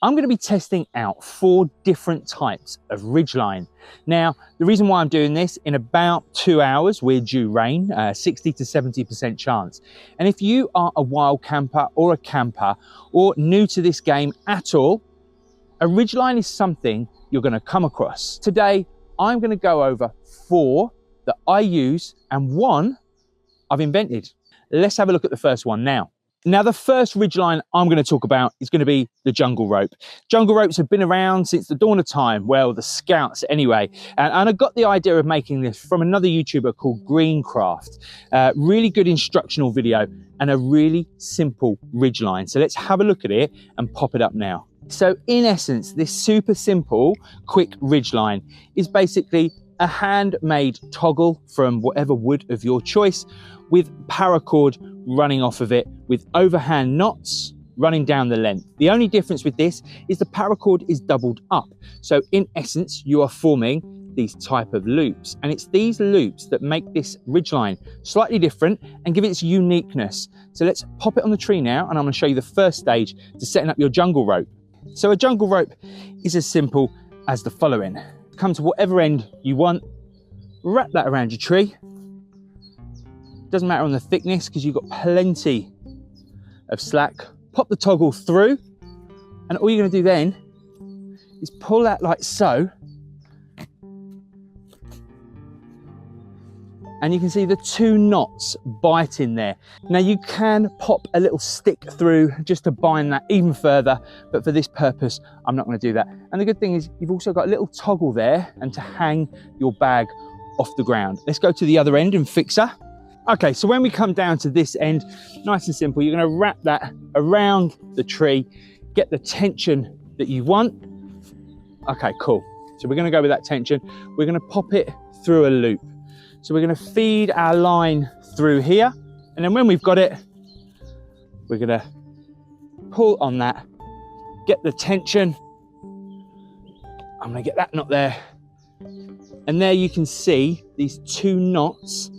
I'm going to be testing out 4 different types of ridgeline. Now, the reason why I'm doing this, in about 2 hours, we're due rain, 60 to 70% chance. And if you are a wild camper or a camper or new to this game at all, a ridgeline is something you're going to come across. Today, I'm going to go over 4 that I use and 1 I've invented. Let's have a look at the first one now. Now, the first ridgeline I'm going to talk about is going to be the jungle rope. Jungle ropes have been around since the dawn of time. Well, the scouts anyway. And I got the idea of making this from another YouTuber called Greencraft. Really good instructional video and a really simple ridgeline. So let's have a look at it and pop it up now. So in essence, this super simple, quick ridgeline is basically a handmade toggle from whatever wood of your choice with paracord running off of it with overhand knots running down the length. The only difference with this is the paracord is doubled up. So in essence, you are forming these type of loops, and it's these loops that make this ridgeline slightly different and give it its uniqueness. So let's pop it on the tree now, and I'm going to show you the first stage to setting up your jungle rope. So a jungle rope is as simple as the following. Come to whatever end you want, wrap that around your tree. Doesn't matter on the thickness because you've got plenty of slack. Pop the toggle through, and all you're going to do then is pull that like so, and you can see the 2 knots bite in there. Now you can pop a little stick through just to bind that even further, but for this purpose I'm not going to do that. And the good thing is you've also got a little toggle there and to hang your bag off the ground. Let's go to the other end and fix her. Okay, so when we come down to this end, nice and simple, you're going to wrap that around the tree, get the tension that you want. Okay, cool. So we're going to go with that tension. We're going to pop it through a loop. So we're going to feed our line through here, and then when we've got it, we're going to pull on that, get the tension. I'm going to get that knot there, and there you can see these 2 knots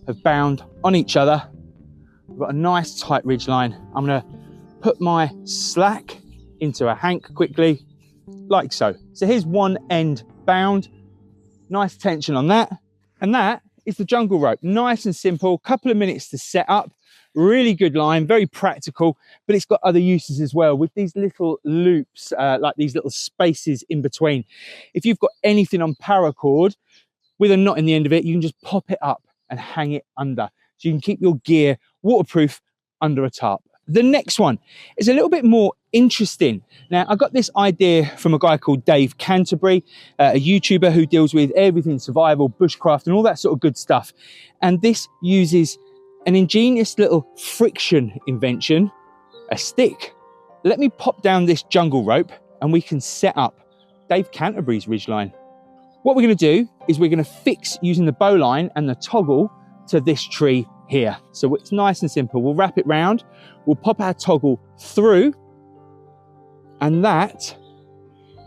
have bound on each other. We've got a nice tight ridgeline. I'm going to put my slack into a hank quickly, like so. So here's one end bound, nice tension on that, and that is the jungle rope. Nice and simple, couple of minutes to set up. Really good line, very practical, but it's got other uses as well with these little loops, like these little spaces in between. If you've got anything on paracord with a knot in the end of it, you can just pop it up and hang it under, so you can keep your gear waterproof under a tarp. The next one is a little bit more interesting. Now, I got this idea from a guy called Dave Canterbury, a YouTuber who deals with everything survival, bushcraft, and all that sort of good stuff. And this uses an ingenious little friction invention, a stick. Let me pop down this jungle rope and we can set up Dave Canterbury's ridgeline. What we're going to do is we're going to fix using the bowline and the toggle to this tree here. So it's nice and simple. We'll wrap it round, we'll pop our toggle through, and that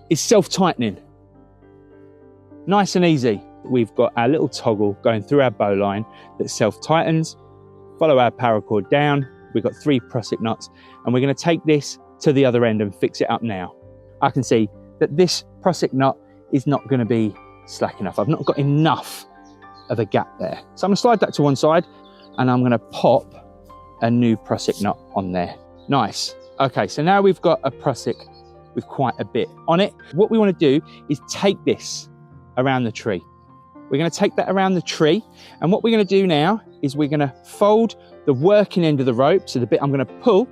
is self-tightening. Nice and easy. We've got our little toggle going through our bowline that self-tightens. Follow our paracord down. We've got 3 prusik knots, and we're going to take this to the other end and fix it up now. I can see that this prusik knot is not going to be slack enough. I've not got enough of a gap there. So I'm going to slide that to one side, and I'm going to pop a new prusik knot on there. Nice. Okay, so now we've got a prusik with quite a bit on it. What we want to do is take this around the tree. We're going to take that around the tree, and what we're going to do now is we're going to fold the working end of the rope, so the bit I'm going to pull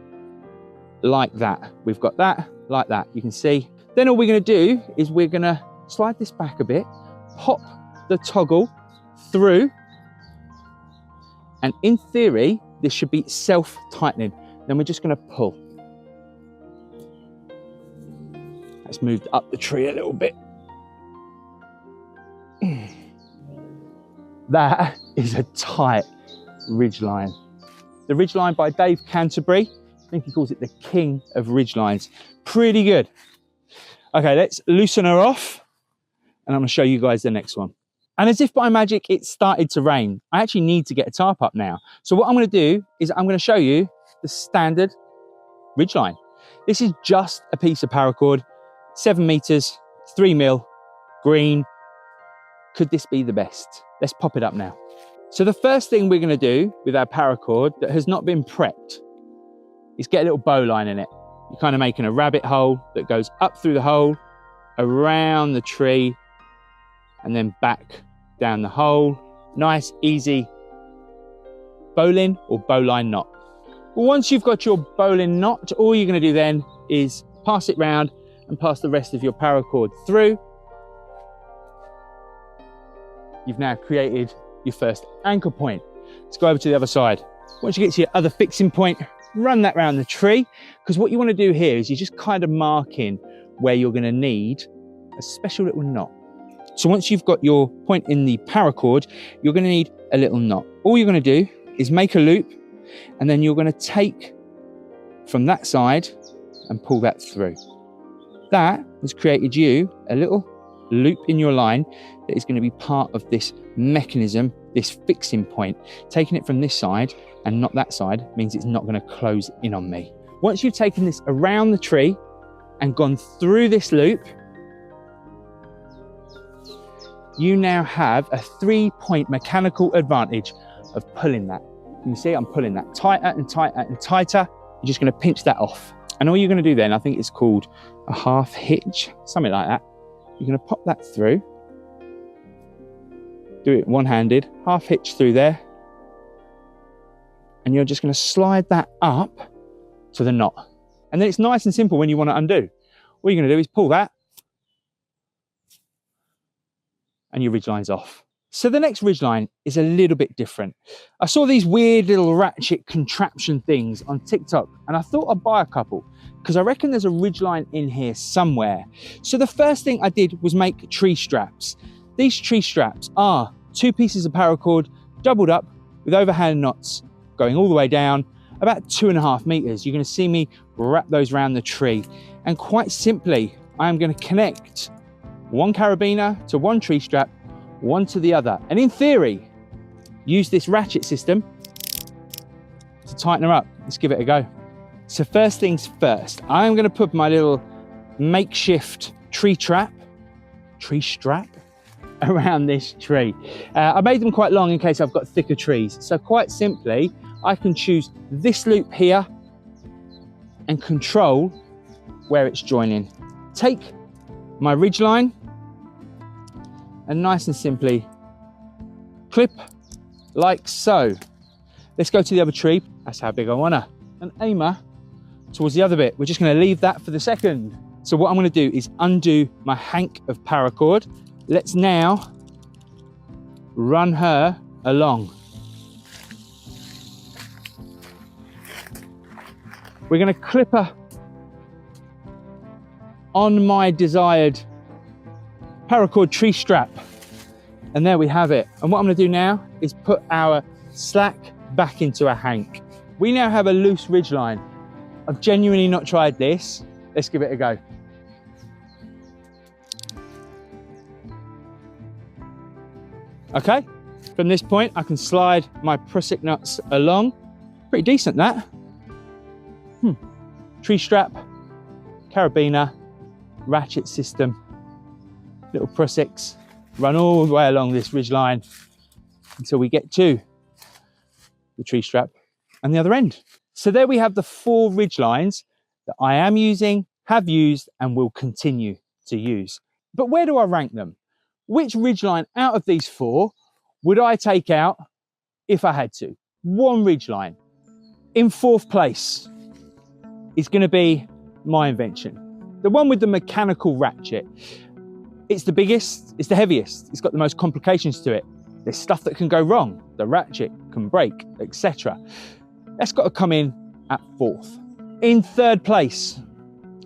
like that. We've got that like that, you can see. Then all we're going to do is we're going to slide this back a bit, pop the toggle through, and in theory this should be self-tightening. Then we're just going to pull. Let's move up the tree a little bit. That is a tight ridgeline. The ridgeline by Dave Canterbury, I think he calls it the king of ridgelines. Pretty good. Okay, let's loosen her off, and I'm going to show you guys the next one. And as if by magic, it started to rain. I actually need to get a tarp up now. So what I'm going to do is I'm going to show you the standard ridgeline. This is just a piece of paracord, 7 meters, 3 mil, green. Could this be the best? Let's pop it up now. So the first thing we're going to do with our paracord that has not been prepped is get a little bow line in it. You're kind of making a rabbit hole that goes up through the hole, around the tree, and then back down the hole. Nice, easy bowline or bowline knot. Well, once you've got your bowline knot, all you're going to do then is pass it round and pass the rest of your paracord through. You've now created your first anchor point. Let's go over to the other side. Once you get to your other fixing point, run that round the tree, because what you want to do here is you're just kind of marking where you're going to need a special little knot. So once you've got your point in the paracord, you're going to need a little knot. All you're going to do is make a loop, and then you're going to take from that side and pull that through. That has created you a little loop in your line that is going to be part of this mechanism, this fixing point. Taking it from this side and not that side means it's not going to close in on me. Once you've taken this around the tree and gone through this loop, you now have a 3-point mechanical advantage of pulling that. You see, I'm pulling that tighter and tighter and tighter. You're just going to pinch that off. And all you're going to do then, I think it's called a half hitch, something like that. You're going to pop that through. Do it one-handed, half hitch through there. And you're just going to slide that up to the knot. And then it's nice and simple when you want to undo. All you're going to do is pull that and your ridgeline's off. So the next ridgeline is a little bit different. I saw these weird little ratchet contraption things on TikTok and I thought I'd buy a couple because I reckon there's a ridgeline in here somewhere. So the first thing I did was make tree straps. These tree straps are 2 pieces of paracord doubled up with overhand knots going all the way down about 2.5 meters. You're going to see me wrap those around the tree. And quite simply, I'm going to connect one carabiner to one tree strap, one to the other. And in theory, use this ratchet system to tighten her up. Let's give it a go. So first things first, I'm going to put my little makeshift tree strap around this tree. I made them quite long in case I've got thicker trees. So quite simply, I can choose this loop here and control where it's joining. Take my ridgeline and nice and simply clip like so. Let's go to the other tree. That's how big I want her. And aim her towards the other bit. We're just going to leave that for the second. So what I'm going to do is undo my hank of paracord. Let's now run her along. We're going to clip her on my desired paracord tree strap. And there we have it. And what I'm going to do now is put our slack back into a hank. We now have a loose ridgeline. I've genuinely not tried this. Let's give it a go. Okay, from this point I can slide my prusik nuts along. Pretty decent that. Tree strap, carabiner, ratchet system, little prusiks, run all the way along this ridgeline until we get to the tree strap and the other end. So there we have the 4 ridgelines that I am using, have used and will continue to use. But where do I rank them? Which ridgeline out of these 4 would I take out if I had to? One ridgeline. In 4th place is going to be my Invention. The one with the mechanical ratchet. It's the biggest, it's the heaviest, it's got the most complications to it. There's stuff that can go wrong. The ratchet can break, etc. That's got to come in at 4th. In 3rd place,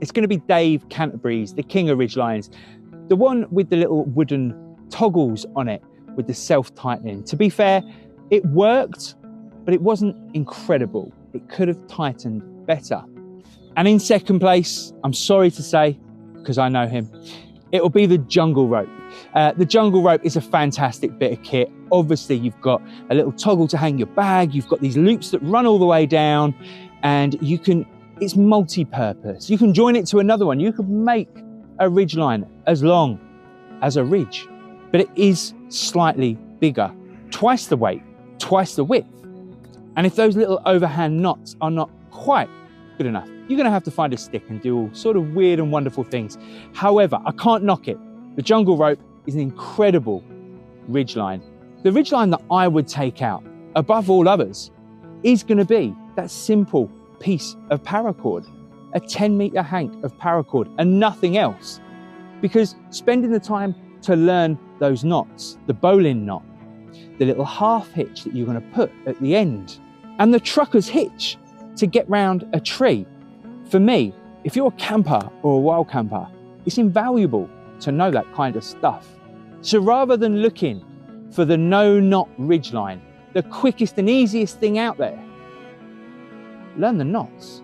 it's going to be Dave Canterbury's, the king of ridgelines. The one with the little wooden toggles on it with the self-tightening. To be fair, it worked, but it wasn't incredible. It could have tightened better. And in 2nd place, I'm sorry to say, because I know him, it will be the jungle rope. The jungle rope is a fantastic bit of kit. Obviously, you've got a little toggle to hang your bag. You've got these loops that run all the way down, and you can it's multi-purpose. You can join it to another one. You could make a ridgeline as long as a ridge, but it is slightly bigger, twice the weight, twice the width. And if those little overhand knots are not quite good enough, you're gonna have to find a stick and do all sort of weird and wonderful things. However, I can't knock it. The jungle rope is an incredible ridgeline. The ridgeline that I would take out above all others is gonna be that simple piece of paracord, a 10-meter hank of paracord and nothing else. Because spending the time to learn those knots, the bowline knot, the little half hitch that you're gonna put at the end, and the trucker's hitch to get round a tree. For me, if you're a camper or a wild camper, it's invaluable to know that kind of stuff. So rather than looking for the no-knot ridgeline, the quickest and easiest thing out there, learn the knots.